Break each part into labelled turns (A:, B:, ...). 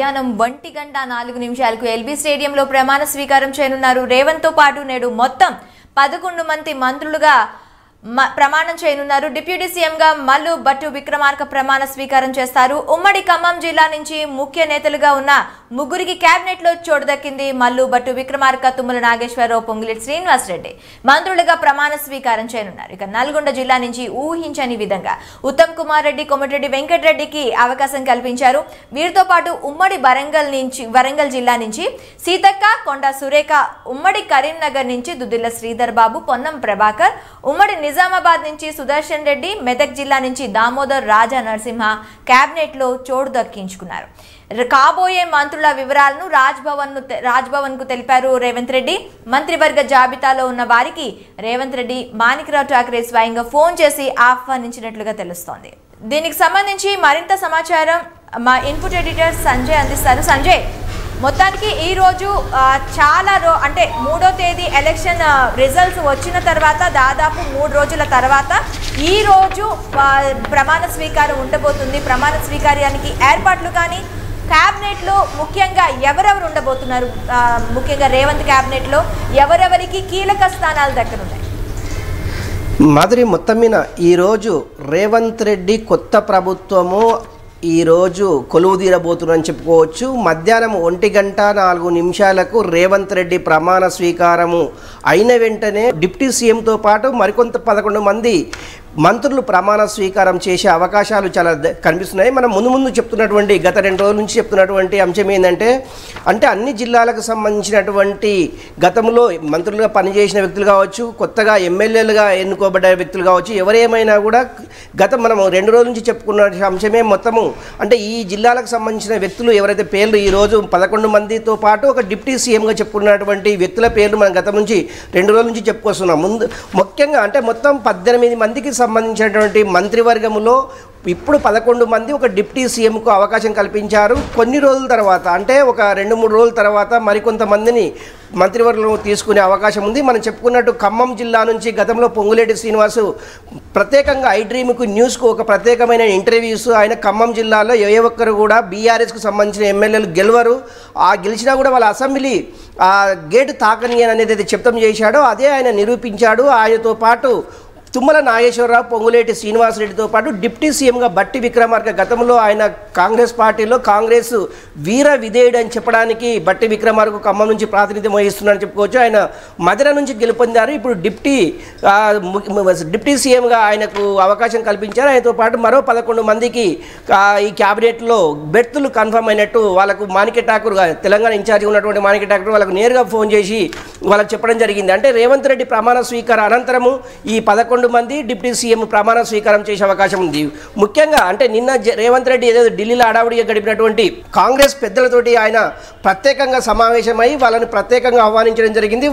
A: మధ్యాహ్నం 1:04 ఎల్బీ స్టేడియంలో ప్రమాణ స్వీకారం చేయనున్నారు. రేవంత్ తో పాటు నేడు మొత్తం 11 మంది మంత్రులుగా ప్రమాణం చేయనున్నారు. డిప్యూటీ సీఎంగా మల్లు భట్టు విక్రమార్క ప్రమాణ స్వీకారం చేస్తారు. ఉమ్మడి ఖమ్మం జిల్లా నుంచి ముఖ్య నేతలుగా ఉన్న ముగ్గురికి కేబినెట్ లో చోటు దక్కింది. మల్లు భట్టు విక్రమార్క, తుమ్మల నాగేశ్వరరావు, పొంగులేటి శ్రీనివాసరెడ్డి మంత్రులుగా ప్రమాణ స్వీకారం చేయనున్నారు. ఇక నల్గొండ జిల్లా నుంచి ఊహించని విధంగా ఉత్తమ్ కుమార్ రెడ్డి, కోమటిరెడ్డి వెంకటరెడ్డికి అవకాశం కల్పించారు. వీరితో పాటు ఉమ్మడి వరంగల్ జిల్లా నుంచి సీతక్క, కొండా సురేఖ, ఉమ్మడి కరీంనగర్ నుంచి దుద్దిల్ల శ్రీధర్ బాబు, పొన్నం ప్రభాకర్, ఉమ్మడి నిజామాబాద్ నుంచి సుదర్శన్ రెడ్డి, మెదక్ జిల్లా నుంచి దామోదర్ రాజా నరసింహ కేబినెట్ లో చోటు దక్కించుకున్నారు. కాబోయే మంత్రుల వివరాలను రాజ్భవన్ కు తెలిపారు రేవంత్ రెడ్డి. మంత్రివర్గ జాబితాలో ఉన్న వారికి రేవంత్ రెడ్డి మాణిక్రావు ఠాకరే స్వయంగా ఫోన్ చేసి ఆహ్వానించినట్లుగా తెలుస్తోంది. దీనికి సంబంధించి మరింత సమాచారం మా ఇన్పుట్ ఎడిటర్ సంజయ్ అందిస్తారు. సంజయ్, మొత్తానికి ఈ రోజు చాలా అంటే 3వ తేదీ ఎలక్షన్ రిజల్ట్స్ వచ్చిన తర్వాత దాదాపు 3 రోజుల తర్వాత ఈ రోజు ప్రమాణ స్వీకారం ఉండబోతుంది. ప్రమాణ స్వీకారానికి ఏర్పాట్లు కానీ క్యాబినెట్ లో ముఖ్యంగా ఎవరెవరు ఉండబోతున్నారు, ముఖ్యంగా రేవంత్ క్యాబినెట్ లో ఎవరెవరికి కీలక స్థానాలు దక్కనున్నాయి?
B: మాదిరి మొత్తం మీద ఈరోజు రేవంత్ రెడ్డి కొత్త ప్రభుత్వము ఈరోజు కొలువు తీరబోతుందని చెప్పుకోవచ్చు. మధ్యాహ్నం 1:04 రేవంత్ రెడ్డి ప్రమాణ స్వీకారము అయిన వెంటనే డిప్యూటీ సీఎంతో పాటు మరికొంత 11 మంది మంత్రులు ప్రమాణ స్వీకారం చేసే అవకాశాలు చాలా కనిపిస్తున్నాయి. మనం ముందు చెప్తున్నటువంటి గత 2 రోజుల నుంచి చెప్తున్నటువంటి అంశం ఏంటంటే అన్ని జిల్లాలకు సంబంధించినటువంటి గతంలో మంత్రులుగా పనిచేసిన వ్యక్తులు కావచ్చు, కొత్తగా ఎమ్మెల్యేలుగా ఎన్నుకోబడ్డ వ్యక్తులు కావచ్చు, ఎవరేమైనా కూడా మనం 2 రోజుల నుంచి చెప్పుకున్న అంశమే మొత్తము ఈ జిల్లాలకు సంబంధించిన వ్యక్తులు ఎవరైతే పేర్లు ఈరోజు 11 మందితో పాటు ఒక డిప్యూటీ సీఎంగా చెప్పుకున్నటువంటి వ్యక్తుల పేర్లు మనం గతం నుంచి 2 రోజుల నుంచి చెప్పుకొస్తున్నాం. ముఖ్యంగా మొత్తం 18 మందికి సంబంధించినటువంటి మంత్రివర్గంలో ఇప్పుడు 11 మంది ఒక డిప్యూటీ సీఎంకు అవకాశం కల్పించారు. కొన్ని రోజుల తర్వాత ఒక 2-3 రోజుల తర్వాత మరికొంతమందిని మంత్రివర్గంలో తీసుకునే అవకాశం ఉంది. మనం చెప్పుకున్నట్టు ఖమ్మం జిల్లా నుంచి గతంలో పొంగులేటి శ్రీనివాసు ప్రత్యేకంగా ఐ డ్రీమ్కు న్యూస్కు ఒక ప్రత్యేకమైన ఇంటర్వ్యూస్ ఆయన ఖమ్మం జిల్లాలో ఏ ఒక్కరు కూడా బీఆర్ఎస్కు సంబంధించిన ఎమ్మెల్యేలు గెలవరు, గెలిచినా కూడా వాళ్ళ అసెంబ్లీ గేటు తాకని అనేది చెప్తం చేశాడో అదే ఆయన నిరూపించాడు. ఆయనతో పాటు తుమ్మల నాగేశ్వరరావు, పొంగులేటి శ్రీనివాసరెడ్డితో పాటు డిప్యూటీ సీఎంగా భట్టి విక్రమార్క గతంలో ఆయన కాంగ్రెస్ పార్టీలో కాంగ్రెస్ వీర విధేయుడు అని చెప్పడానికి భట్టి విక్రమార్క ఖమ్మం నుంచి ప్రాతినిధ్యం వహిస్తున్నారని చెప్పుకోవచ్చు. ఆయన మధుర నుంచి గెలుపొందారు. ఇప్పుడు డిప్యూటీ సీఎంగా ఆయనకు అవకాశం కల్పించారు. ఆయనతో పాటు మరో 11 మందికి ఈ క్యాబినెట్లో బెర్తులు కన్ఫర్మ్ అయినట్టు వాళ్ళకు మాణిక్య ఠాకూర్, తెలంగాణ ఇన్ఛార్జి ఉన్నటువంటి మాణిక్య ఠాకూర్ వాళ్ళకు నేరుగా ఫోన్ చేసి వాళ్ళకి చెప్పడం జరిగింది. రేవంత్ రెడ్డి ప్రమాణ స్వీకారం అనంతరము ఈ 11 మంది డిప్యూటీ సీఎం ప్రమాణ స్వీకారం చేసే అవకాశం ఉంది. ముఖ్యంగా నిన్న రేవంత్ రెడ్డి ఏదో ఢిల్లీలో హడావుడిగా గడిపినటువంటి కాంగ్రెస్ పెద్దలతోటి ఆయన ప్రత్యేకంగా సమావేశమై వాళ్ళని ప్రత్యేకంగా ఆహ్వానించడం జరిగింది.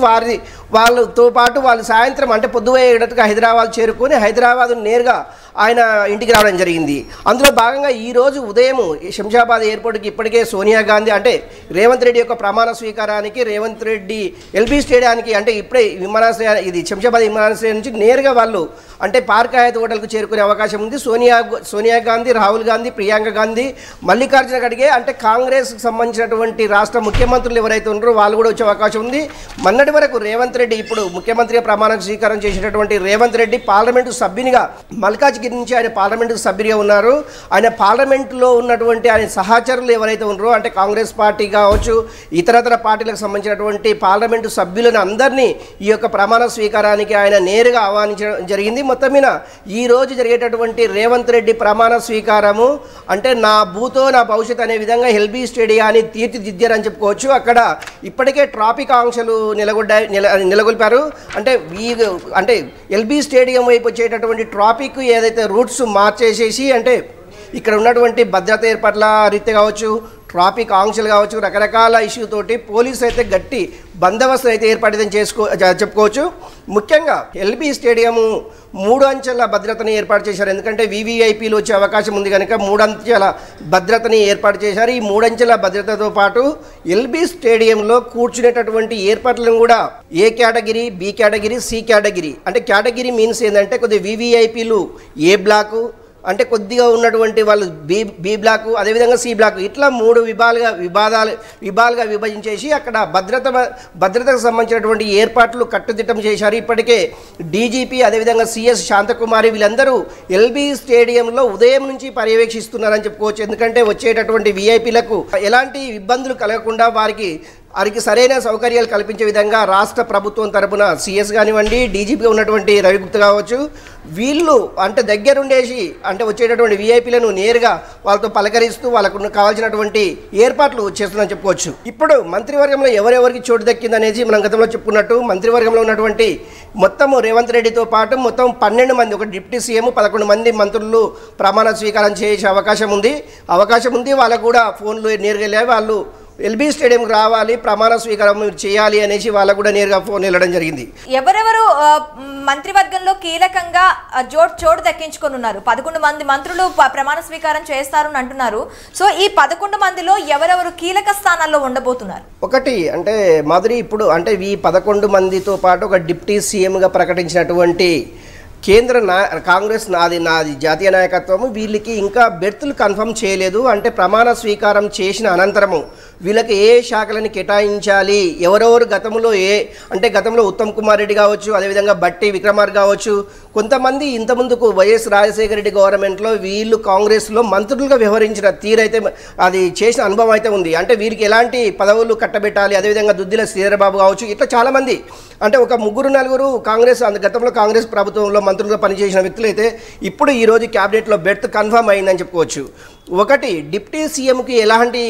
B: వాళ్ళతో పాటు వాళ్ళు సాయంత్రం పొద్దుపోయేటట్టుగా హైదరాబాద్ చేరుకొని హైదరాబాద్ నేరుగా ఆయన ఇంటికి రావడం జరిగింది. అందులో భాగంగా ఈరోజు ఉదయం శంషాబాద్ ఎయిర్పోర్ట్కి ఇప్పటికే సోనియా గాంధీ రేవంత్ రెడ్డి యొక్క ప్రమాణ స్వీకారానికి రేవంత్ రెడ్డి ఎల్బీ స్టేడియానికి ఇప్పుడే విమానాశ్రయం ఇది శంషాబాద్ విమానాశ్రయం నుంచి నేరుగా వాళ్ళు పార్క్ హయాత్ హోటల్కు చేరుకునే అవకాశం ఉంది. సోనియా గాంధీ, రాహుల్ గాంధీ, ప్రియాంక గాంధీ, మల్లికార్జున ఖర్గే కాంగ్రెస్కి సంబంధించినటువంటి రాష్ట్ర ముఖ్యమంత్రులు ఎవరైతే ఉన్నారో వాళ్ళు కూడా వచ్చే అవకాశం ఉంది. మొన్నటి వరకు రేవంత్ రెడ్డి ఇప్పుడు ముఖ్యమంత్రిగా ప్రమాణ స్వీకారం చేసినటువంటి రేవంత్ రెడ్డి పార్లమెంటు సభ్యునిగా మల్కాజ్గిరి నుంచి ఆయన పార్లమెంటు సభ్యుడిగా ఉన్నారు. ఆయన పార్లమెంటులో ఉన్నటువంటి ఆయన సహచరులు ఎవరైతే ఉన్నారో కాంగ్రెస్ పార్టీ కావచ్చు, ఇతరతర పార్టీలకు సంబంధించినటువంటి పార్లమెంటు సభ్యులను అందరినీ ఈ యొక్క ప్రమాణ స్వీకారానికి ఆయన నేరుగా ఆహ్వానించడం జరిగింది. మొత్తం మీద ఈ రోజు జరిగేటటువంటి రేవంత్ రెడ్డి ప్రమాణ స్వీకారము నా భూతో నా భవిష్యత్ అనే విధంగా ఎల్బీ స్టేడియాన్ని తీర్చిదిద్దారని చెప్పుకోవచ్చు. అక్కడ ఇప్పటికే ట్రాఫిక్ ఆంక్షలు నెలకొల్పారు. ఎల్బీ స్టేడియం వైపు వచ్చేటటువంటి ట్రాఫిక్ ఏదైతే రూట్స్ మార్చేసేసి ఇక్కడ ఉన్నటువంటి భద్రత ఏర్పాట్ల రీత్యా కావచ్చు, ట్రాఫిక్ ఆంక్షలు కావచ్చు, రకరకాల ఇష్యూతోటి పోలీసు అయితే గట్టి బందోబస్తు అయితే ఏర్పాటు చెప్పుకోవచ్చు. ముఖ్యంగా ఎల్బీ స్టేడియం 3 అంచెల భద్రతని ఏర్పాటు చేశారు. ఎందుకంటే వీవీఐపీలు వచ్చే అవకాశం ఉంది కనుక 3 అంచెల భద్రతని ఏర్పాటు చేశారు. ఈ 3 అంచెల భద్రతతో పాటు ఎల్బీ స్టేడియంలో కూర్చునేటటువంటి ఏర్పాట్లను కూడా A category, B category, C category category means ఏంటంటే కొద్దిగా వీవీఐపీలు ఏ బ్లాకు, అంటే కొద్దిగా ఉన్నటువంటి వాళ్ళు బి బ్లాక్, అదేవిధంగా సి బ్లాక్, ఇట్లా 3 విభాగాలుగా విభజించేసి అక్కడ భద్రతకు సంబంధించినటువంటి ఏర్పాట్లు కట్టుదిట్టం చేశారు. ఇప్పటికే డీజీపీ అదేవిధంగా సిఎస్ శాంతకుమారి వీళ్ళందరూ ఎల్బీ స్టేడియంలో ఉదయం నుంచి పర్యవేక్షిస్తున్నారని చెప్పుకోవచ్చు. ఎందుకంటే వచ్చేటటువంటి విఐపీలకు ఎలాంటి ఇబ్బందులు కలగకుండా వారికి సరైన సౌకర్యాలు కల్పించే విధంగా రాష్ట్ర ప్రభుత్వం తరపున సిఎస్ కానివ్వండి, డీజీపీగా ఉన్నటువంటి రవిగుప్తా కావచ్చు, వీళ్ళు అంటే దగ్గరుండేసి అంటే వచ్చేటటువంటి విఐపీలను నేరుగా వాళ్ళతో పలకరిస్తూ వాళ్ళకు కావాల్సినటువంటి ఏర్పాట్లు చేస్తుందని చెప్పుకోవచ్చు. ఇప్పుడు మంత్రివర్గంలో ఎవరెవరికి చోటు దక్కిందనేది మనం గతంలో చెప్పుకున్నట్టు మంత్రివర్గంలో ఉన్నటువంటి మొత్తం రేవంత్ రెడ్డితో పాటు మొత్తం 12 మంది, ఒక డిప్యూటీ సీఎం 11 మంది మంత్రులు ప్రమాణ స్వీకారం చేసే అవకాశం ఉంది. వాళ్ళకు కూడా ఫోన్లు నేరుగా వెళ్ళాయి. వాళ్ళు ఎల్బీ స్టేడియంకి రావాలి, ప్రమాణ స్వీకారం చేయాలి అనేసి వాళ్ళకు కూడా నేరుగా ఫోన్ వెళ్ళడం జరిగింది.
A: ఎవరెవరు మంత్రివర్గంలో కీలకంగా చోటు దక్కించుకొని ఉన్నారు? 11 మంది మంత్రులు ప్రమాణ స్వీకారం చేస్తారు అని అంటున్నారు. సో ఈ 11 మందిలో ఎవరెవరు కీలక స్థానాల్లో ఉండబోతున్నారు?
B: ఒకటి అంటే మాధురి, ఇప్పుడు అంటే ఈ 11 మందితో పాటు ఒక డిప్యూటీ సీఎంగా ప్రకటించినటువంటి కేంద్ర కాంగ్రెస్ నాది జాతీయ నాయకత్వము వీళ్ళకి ఇంకా బెర్తులు కన్ఫర్మ్ చేయలేదు. అంటే ప్రమాణ స్వీకారం చేసిన అనంతరము వీళ్ళకి ఏ శాఖలను కేటాయించాలి, ఎవరెవరు గతంలో ఉత్తమ్ కుమార్ రెడ్డి కావచ్చు, అదేవిధంగా బట్టి విక్రమార్ కావచ్చు, కొంతమంది ఇంతకుముందుకు వైఎస్ రాజశేఖర రెడ్డి గవర్నమెంట్లో వీళ్ళు కాంగ్రెస్లో మంత్రులుగా వ్యవహరించిన తీరైతే అది చేసిన అనుభవం అయితే ఉంది. అంటే వీరికి ఎలాంటి పదవులు కట్టబెట్టాలి, అదేవిధంగా దుద్దిల శ్రీధరబాబు కావచ్చు, ఇట్లా చాలామంది అంటే ఒక 3-4 గతంలో కాంగ్రెస్ ప్రభుత్వంలో మంత్రులుగా పనిచేసిన వ్యక్తులు అయితే ఇప్పుడు ఈరోజు క్యాబినెట్లో బెర్త్ కన్ఫర్మ్ అయిందని చెప్పుకోవచ్చు. ఒకటి డిప్యూటీ సీఎంకి ఎలాంటి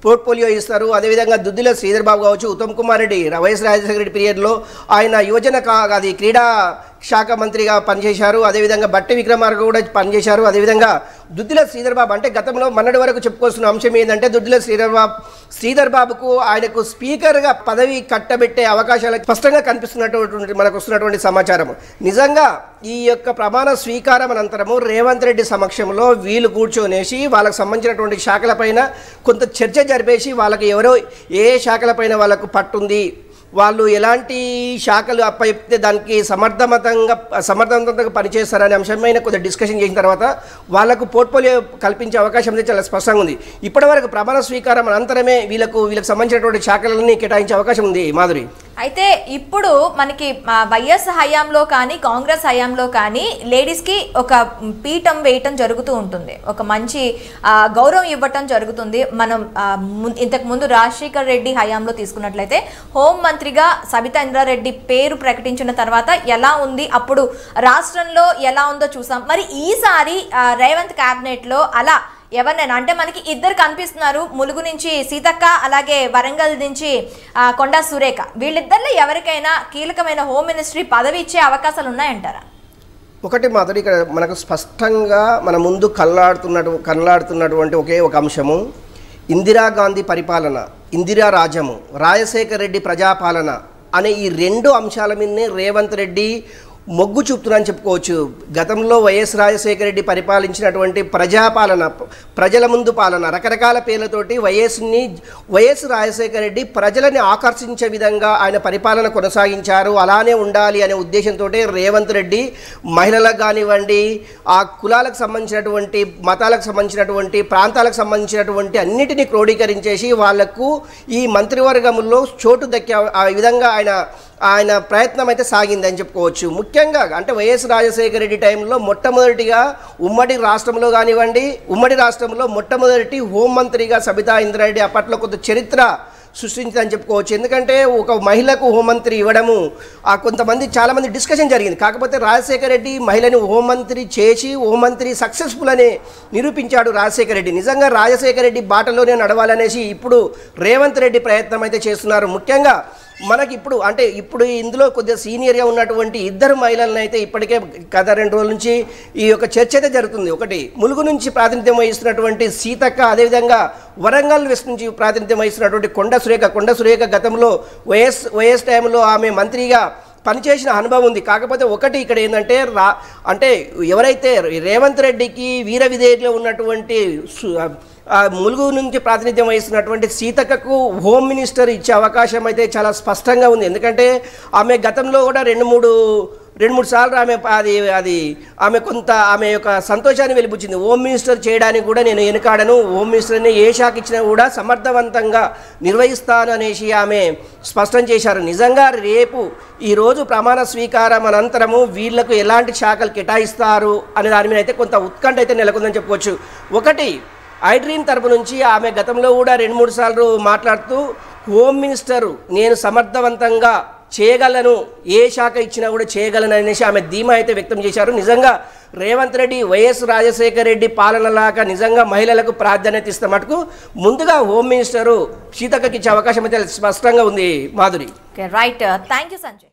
B: పోర్ట్ఫోలియో ఇస్తారు, అదేవిధంగా దుద్దిల శ్రీధరబాబు కావచ్చు, ఉత్తమ్ కుమార్ రెడ్డి వైఎస్ రాజశేఖర రెడ్డి పీరియడ్లో ఆయన యువజన క్రీడా శాఖ మంత్రిగా పనిచేశారు. అదేవిధంగా బట్టి విక్రమార్క కూడా పనిచేశారు. అదేవిధంగా దుద్దిల శ్రీధరబాబు అంటే గతంలో మొన్నటి వరకు చెప్పుకోవాల్సిన అంశం ఏంటంటే దుద్దిల శ్రీధరబాబుకు ఆయనకు స్పీకర్గా పదవి కట్టబెట్టే అవకాశాలు స్పష్టంగా కనిపిస్తున్నటువంటి మనకు వస్తున్నటువంటి సమాచారం. నిజంగా ఈ యొక్క ప్రమాణ స్వీకారం అనంతరము రేవంత్ రెడ్డి సమక్షంలో వీళ్ళు కూర్చొనేసి వాళ్ళకు సంబంధించినటువంటి శాఖలపైన కొంత చర్చ జరిపేసి వాళ్ళకి ఎవరో ఏ శాఖలపైన వాళ్ళకు పట్టుంది, వాళ్ళు ఎలాంటి శాఖలు అప్పచెప్తే దానికి సమర్థవంతంగా పనిచేస్తారనే అంశమైన కొద్దిగా డిస్కషన్ చేసిన తర్వాత వాళ్ళకు పోర్ట్ఫోలియో కల్పించే అవకాశం అయితే చాలా స్పష్టంగా ఉంది. ఇప్పటివరకు ప్రమాణ స్వీకారం అనంతరమే వీళ్ళకు సంబంధించినటువంటి శాఖలన్నీ కేటాయించే అవకాశం ఉంది మాధురి.
A: అయితే ఇప్పుడు మనకి వైఎస్ హయాంలో కానీ కాంగ్రెస్ హయాంలో కానీ లేడీస్కి ఒక పీఠం వేయటం జరుగుతూ ఉంటుంది, ఒక మంచి గౌరవం ఇవ్వటం జరుగుతుంది. మనం ఇంతకు ముందు రాజశేఖర్ రెడ్డి హయాంలో తీసుకున్నట్లయితే హోం మంత్రిగా సబితా ఇంద్రారెడ్డి పేరు ప్రకటించిన తర్వాత ఎలా ఉంది, అప్పుడు రాష్ట్రంలో ఎలా ఉందో చూసాం. మరి ఈసారి రేవంత్ క్యాబినెట్లో అలా ఎవరినైనా అంటే మనకి ఇద్దరు కనిపిస్తున్నారు, ములుగు నుంచి సీతక్క, అలాగే వరంగల్ నుంచి కొండా సురేఖ, వీళ్ళిద్దరిలో ఎవరికైనా కీలకమైన హోమ్ మినిస్ట్రీ పదవి ఇచ్చే అవకాశాలు ఉన్నాయంటారా?
B: ఒకటి మాధురి, ఇక్కడ మనకు స్పష్టంగా మన ముందు కళ్ళాడుతున్నటువంటి ఒకే ఒక అంశము ఇందిరాగాంధీ పరిపాలన, ఇందిరా రాజ్యము, రాజశేఖర రెడ్డి ప్రజాపాలన అనే ఈ 2 అంశాల మీదనే రేవంత్ రెడ్డి మొగ్గు చూపుతున్నారని చెప్పుకోవచ్చు. గతంలో వైఎస్ రాజశేఖర రెడ్డి పరిపాలించినటువంటి ప్రజాపాలన, ప్రజల ముందు పాలన, రకరకాల పేర్లతోటి వైఎస్ రాజశేఖర రెడ్డి ప్రజలని ఆకర్షించే విధంగా ఆయన పరిపాలన కొనసాగించారు. అలానే ఉండాలి అనే ఉద్దేశంతో రేవంత్ రెడ్డి మహిళలకు కానివ్వండి, ఆ కులాలకు సంబంధించినటువంటి, మతాలకు సంబంధించినటువంటి, ప్రాంతాలకు సంబంధించినటువంటి అన్నిటినీ క్రోడీకరించేసి వాళ్లకు ఈ మంత్రివర్గంలో చోటు దక్కే ఆ విధంగా ఆయన ప్రయత్నం అయితే సాగిందని చెప్పుకోవచ్చు. ముఖ్యంగా అంటే వైఎస్ రాజశేఖర రెడ్డి టైంలో మొట్టమొదటిగా ఉమ్మడి రాష్ట్రంలో మొట్టమొదటి హోంమంత్రిగా సబితా ఇంద్రారెడ్డి అప్పట్లో కొంత చరిత్ర సృష్టించిందని చెప్పుకోవచ్చు. ఎందుకంటే ఒక మహిళకు హోంమంత్రి ఇవ్వడము చాలామంది డిస్కషన్ జరిగింది. కాకపోతే రాజశేఖర రెడ్డి మహిళని హోంమంత్రి చేసి హోంమంత్రి సక్సెస్ఫుల్ అని నిరూపించాడు రాజశేఖర రెడ్డి. నిజంగా రాజశేఖర రెడ్డి బాటలోనే నడవాలనేసి ఇప్పుడు రేవంత్ రెడ్డి ప్రయత్నం అయితే చేస్తున్నారు. ముఖ్యంగా మనకి ఇప్పుడు ఇందులో కొద్దిగా సీనియర్గా ఉన్నటువంటి 2 మహిళలను అయితే ఇప్పటికే గత 2 రోజుల నుంచి ఈ యొక్క చర్చ అయితే జరుగుతుంది. ఒకటి ములుగు నుంచి ప్రాతినిధ్యం వహిస్తున్నటువంటి సీతక్క, అదేవిధంగా వరంగల్ వెస్ట్ నుంచి ప్రాతినిధ్యం వహిస్తున్నటువంటి కొండ సురేఖ గతంలో వైఎస్ టైంలో ఆమె మంత్రిగా పనిచేసిన అనుభవం ఉంది. కాకపోతే ఒకటి ఇక్కడ ఏంటంటే అంటే ఎవరైతే రేవంత్ రెడ్డికి వీర విధేయులో ఉన్నటువంటి ములుగు నుంచి ప్రాతినిధ్యం వహిస్తున్నటువంటి సీతక్కకు హోమ్ మినిస్టర్ ఇచ్చే అవకాశం అయితే చాలా స్పష్టంగా ఉంది. ఎందుకంటే ఆమె గతంలో కూడా 2-3 2-3 సార్లు ఆమె కొంత ఆమె యొక్క సంతోషాన్ని వెలిపుచ్చింది. హోమ్ మినిస్టర్ చేయడానికి కూడా నేను వెనుకాడను, హోమ్ మినిస్టర్ని ఏ శాఖ ఇచ్చినా కూడా సమర్థవంతంగా నిర్వహిస్తాను అనేసి ఆమె స్పష్టం చేశారు. నిజంగా రేపు ఈరోజు ప్రమాణ స్వీకారం అనంతరము వీళ్లకు ఎలాంటి శాఖలు కేటాయిస్తారు అనే దాని మీద అయితే కొంత ఉత్కంఠ అయితే నెలకొందని చెప్పుకోవచ్చు. ఒకటి, ఐడ్రీమ్ తరపు నుంచి ఆమె గతంలో కూడా 2-3 సార్లు మాట్లాడుతూ హోమ్ మినిస్టరు నేను సమర్థవంతంగా చేయగలను, ఏ శాఖ ఇచ్చినా కూడా చేయగలను అనేసి ఆమె ధీమా అయితే వ్యక్తం చేశారు. నిజంగా రేవంత్ రెడ్డి వైఎస్ రాజశేఖర రెడ్డి పాలనలాగా నిజంగా మహిళలకు ప్రాధాన్యత ఇస్తే మటుకు ముందుగా హోమ్ మినిస్టరు సీతక్కకి ఇచ్చే అవకాశం అయితే స్పష్టంగా ఉంది. Madhuri.
A: Right, thank you Sanjay.